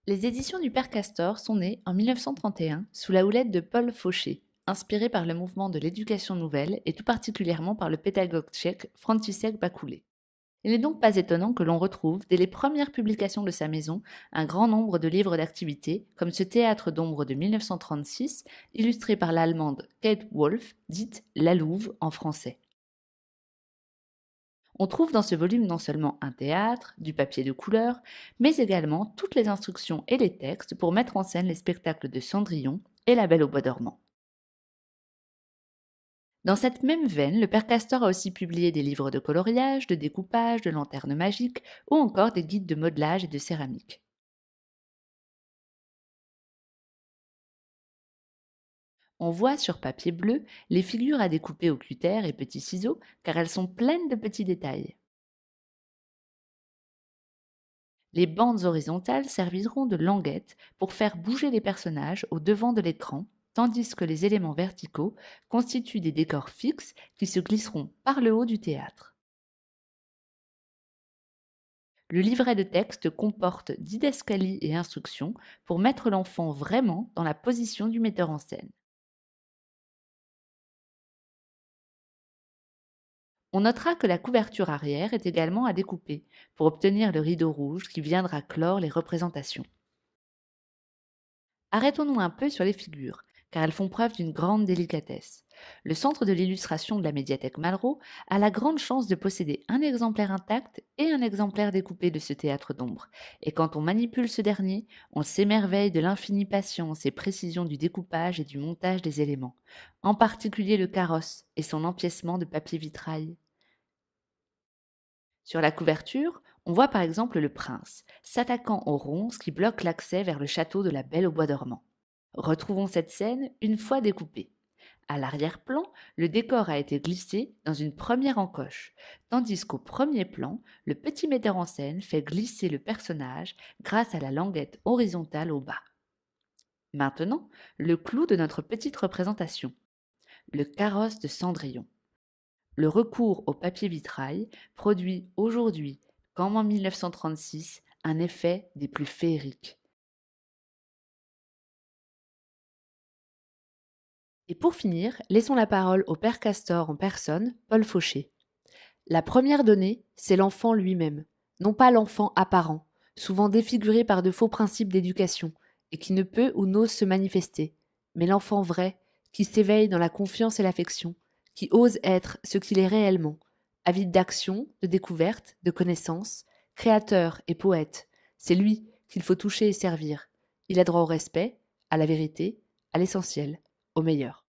Les éditions du Père Castor sont nées en 1931 sous la houlette de Paul Fauché, inspiré par le mouvement de l'éducation nouvelle et tout particulièrement par le pédagogue tchèque František Bakule. Il n'est donc pas étonnant que l'on retrouve, dès les premières publications de sa maison, un grand nombre de livres d'activités, comme ce théâtre d'ombre de 1936, illustré par l'allemande Kate Wolf, dite La Louve en français. On trouve dans ce volume non seulement un théâtre, du papier de couleur, mais également toutes les instructions et les textes pour mettre en scène les spectacles de Cendrillon et La Belle au bois dormant. Dans cette même veine, le Père Castor a aussi publié des livres de coloriage, de découpage, de lanternes magiques ou encore des guides de modelage et de céramique. On voit sur papier bleu les figures à découper au cutter et petits ciseaux car elles sont pleines de petits détails. Les bandes horizontales serviront de languettes pour faire bouger les personnages au devant de l'écran, tandis que les éléments verticaux constituent des décors fixes qui se glisseront par le haut du théâtre. Le livret de texte comporte didascalies et instructions pour mettre l'enfant vraiment dans la position du metteur en scène. On notera que la couverture arrière est également à découper pour obtenir le rideau rouge qui viendra clore les représentations. Arrêtons-nous un peu sur les figures, car elles font preuve d'une grande délicatesse. Le Centre de l'illustration de la médiathèque Malraux a la grande chance de posséder un exemplaire intact et un exemplaire découpé de ce théâtre d'ombre. Et quand on manipule ce dernier, on s'émerveille de l'infinie patience et précision du découpage et du montage des éléments, en particulier le carrosse et son empiècement de papier vitrail. Sur la couverture, on voit par exemple le prince, s'attaquant aux ronces qui bloquent l'accès vers le château de la Belle au bois dormant. Retrouvons cette scène une fois découpée. À l'arrière-plan, le décor a été glissé dans une première encoche, tandis qu'au premier plan, le petit metteur en scène fait glisser le personnage grâce à la languette horizontale au bas. Maintenant, le clou de notre petite représentation, le carrosse de Cendrillon. Le recours au papier vitrail produit aujourd'hui, comme en 1936, un effet des plus féeriques. Et pour finir, laissons la parole au père Castor en personne, Paul Fauché. La première donnée, c'est l'enfant lui-même, non pas l'enfant apparent, souvent défiguré par de faux principes d'éducation, et qui ne peut ou n'ose se manifester, mais l'enfant vrai, qui s'éveille dans la confiance et l'affection, qui ose être ce qu'il est réellement, avide d'action, de découverte, de connaissance, créateur et poète. C'est lui qu'il faut toucher et servir. Il a droit au respect, à la vérité, à l'essentiel, au meilleur.